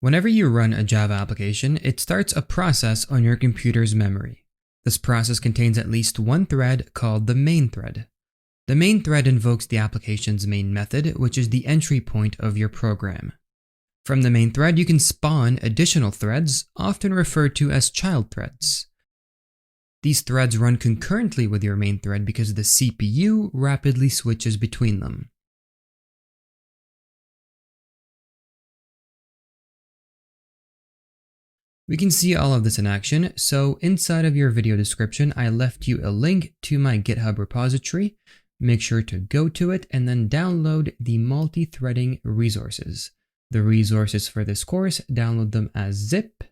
Whenever you run a Java application, it starts a process on your computer's memory. This process contains at least one thread called the main thread. The main thread invokes the application's main method, which is the entry point of your program. From the main thread, you can spawn additional threads, often referred to as child threads. These threads run concurrently with your main thread because the CPU rapidly switches between them. We can see all of this in action, so inside of your video description, I left you a link to my GitHub repository. Make sure to go to it and then download the multi-threading resources. The resources for this course, download them as zip.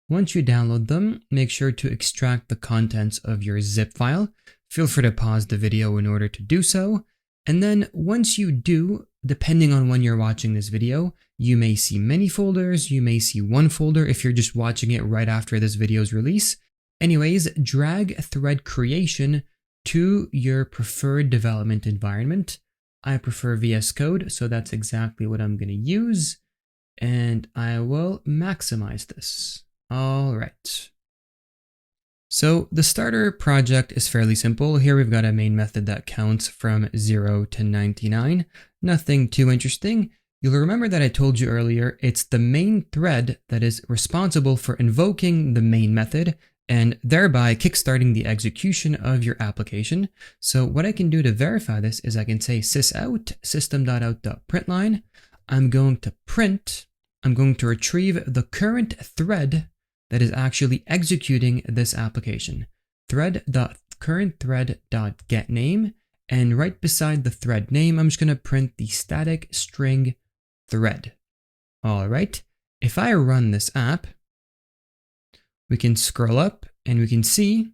Once you download them, make sure to extract the contents of your zip file. Feel free to pause the video in order to do so. And then once you do, depending on when you're watching this video, you may see many folders, you may see one folder if you're just watching it right after this video's release. Anyways, drag thread creation to your preferred development environment. I prefer VS Code, so that's exactly what I'm going to use. And I will maximize this. All right. So the starter project is fairly simple. Here we've got a main method that counts from 0 to 99. Nothing too interesting. You'll remember that I told you earlier, it's the main thread that is responsible for invoking the main method and thereby kickstarting the execution of your application. So what I can do to verify this is I can say sysout system.out.println. I'm going to retrieve the current thread that is actually executing this application. Thread.currentThread.getName, and right beside the thread name, I'm just going to print the static string thread. All right. If I run this app, we can scroll up and we can see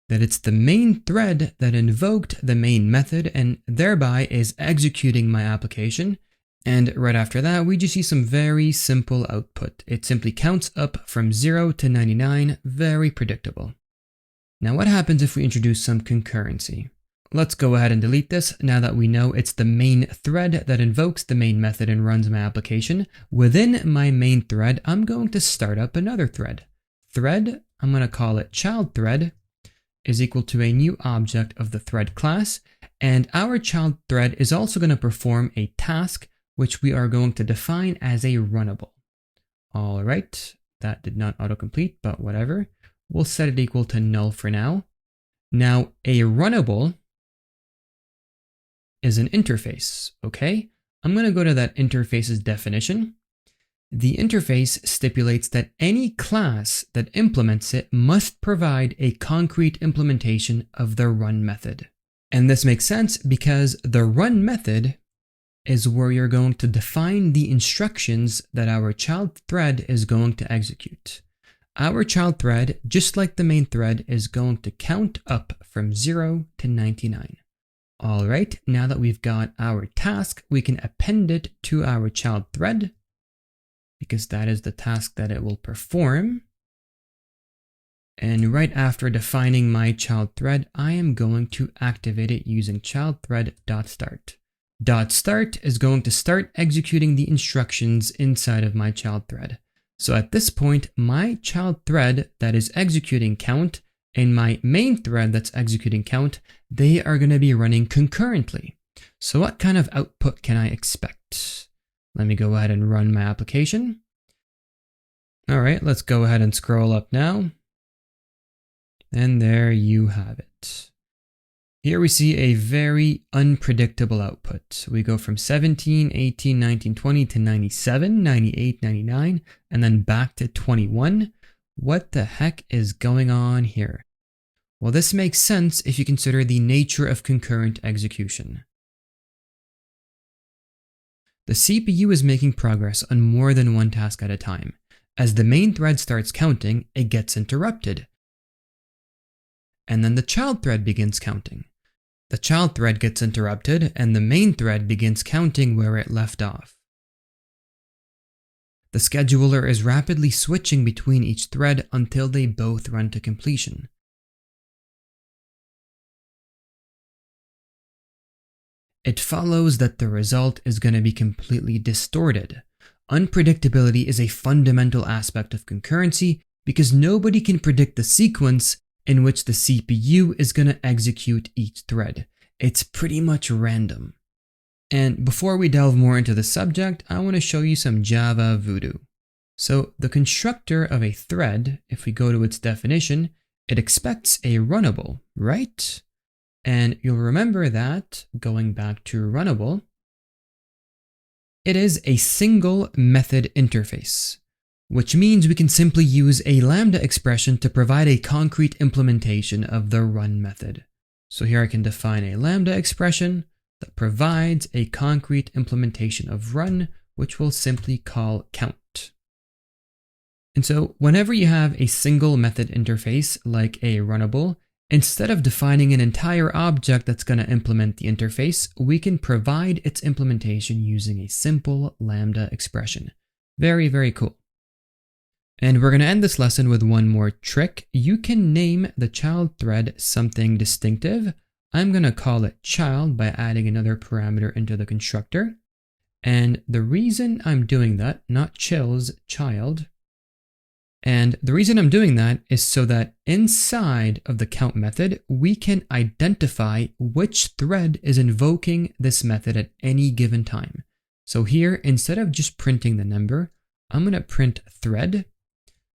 that it's the main thread that invoked the main method and thereby is executing my application. And right after that, we just see some very simple output. It simply counts up from 0 to 99, very predictable. Now what happens if we introduce some concurrency? Let's go ahead and delete this now that we know it's the main thread that invokes the main method and runs my application. Within my main thread, I'm going to start up another thread. Thread, I'm going to call it child thread, is equal to a new object of the thread class. And our child thread is also going to perform a task which we are going to define as a runnable. All right, that did not autocomplete, but whatever. We'll set it equal to null for now. Now, a runnable is an interface, okay? I'm going to go to that interface's definition. The interface stipulates that any class that implements it must provide a concrete implementation of the run method. And this makes sense because the run method is where you're going to define the instructions that our child thread is going to execute. Our child thread, just like the main thread, is going to count up from 0 to 99. All right, now that we've got our task, we can append it to our child thread because that is the task that it will perform. And right after defining my child thread, I am going to activate it using childThread.start. .start is going to start executing the instructions inside of my child thread. So at this point, my child thread that is executing count and my main thread that's executing count, they are going to be running concurrently. So what kind of output can I expect? Let me go ahead and run my application. All right, let's go ahead and scroll up now. And there you have it. Here we see a very unpredictable output. We go from 17, 18, 19, 20 to 97, 98, 99, and then back to 21. What the heck is going on here? Well, this makes sense if you consider the nature of concurrent execution. The CPU is making progress on more than one task at a time. As the main thread starts counting, it gets interrupted. And then the child thread begins counting. The child thread gets interrupted and the main thread begins counting where it left off. The scheduler is rapidly switching between each thread until they both run to completion. It follows that the result is going to be completely distorted. unpredictability is a fundamental aspect of concurrency because nobody can predict the sequence in which the CPU is going to execute each thread. It's pretty much random. And before we delve more into the subject, I want to show you some Java voodoo. So the constructor of a thread, if we go to its definition, it expects a runnable, right? And you'll remember that, going back to runnable, it is a single method interface, which means we can simply use a Lambda expression to provide a concrete implementation of the run method. So here I can define a Lambda expression that provides a concrete implementation of run, which we'll simply call count. And so whenever you have a single method interface like a runnable, instead of defining an entire object that's going to implement the interface, we can provide its implementation using a simple Lambda expression. Very, very cool. And we're going to end this lesson with one more trick. You can name the child thread something distinctive. I'm going to call it child by adding another parameter into the constructor. And the reason I'm doing that, not chills, child. And the reason I'm doing that is so that inside of the count method, we can identify which thread is invoking this method at any given time. So here, instead of just printing the number, I'm going to print thread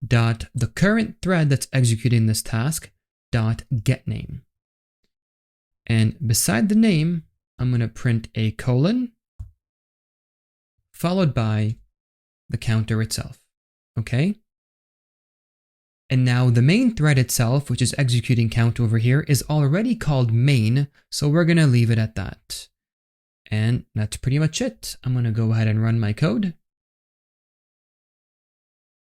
dot the current thread that's executing this task dot get name. And beside the name, I'm going to print a colon followed by the counter itself. Okay? And now the main thread itself, which is executing count over here, is already called main, so we're going to leave it at that. And that's pretty much it. I'm going to go ahead and run my code.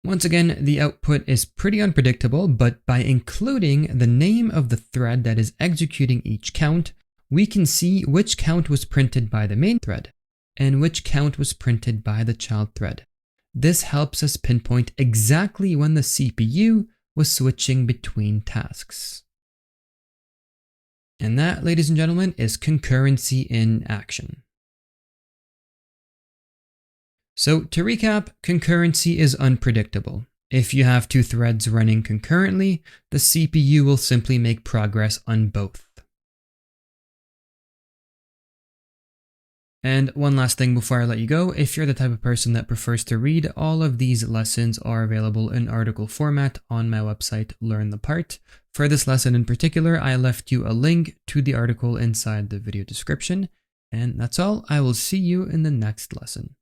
Once again, the output is pretty unpredictable, but by including the name of the thread that is executing each count, we can see which count was printed by the main thread and which count was printed by the child thread. This helps us pinpoint exactly when the CPU was switching between tasks. And that, ladies and gentlemen, is concurrency in action. So to recap, concurrency is unpredictable. If you have two threads running concurrently, the CPU will simply make progress on both. And one last thing before I let you go, if you're the type of person that prefers to read, all of these lessons are available in article format on my website, Learn the Part. For this lesson in particular, I left you a link to the article inside the video description. And that's all. I will see you in the next lesson.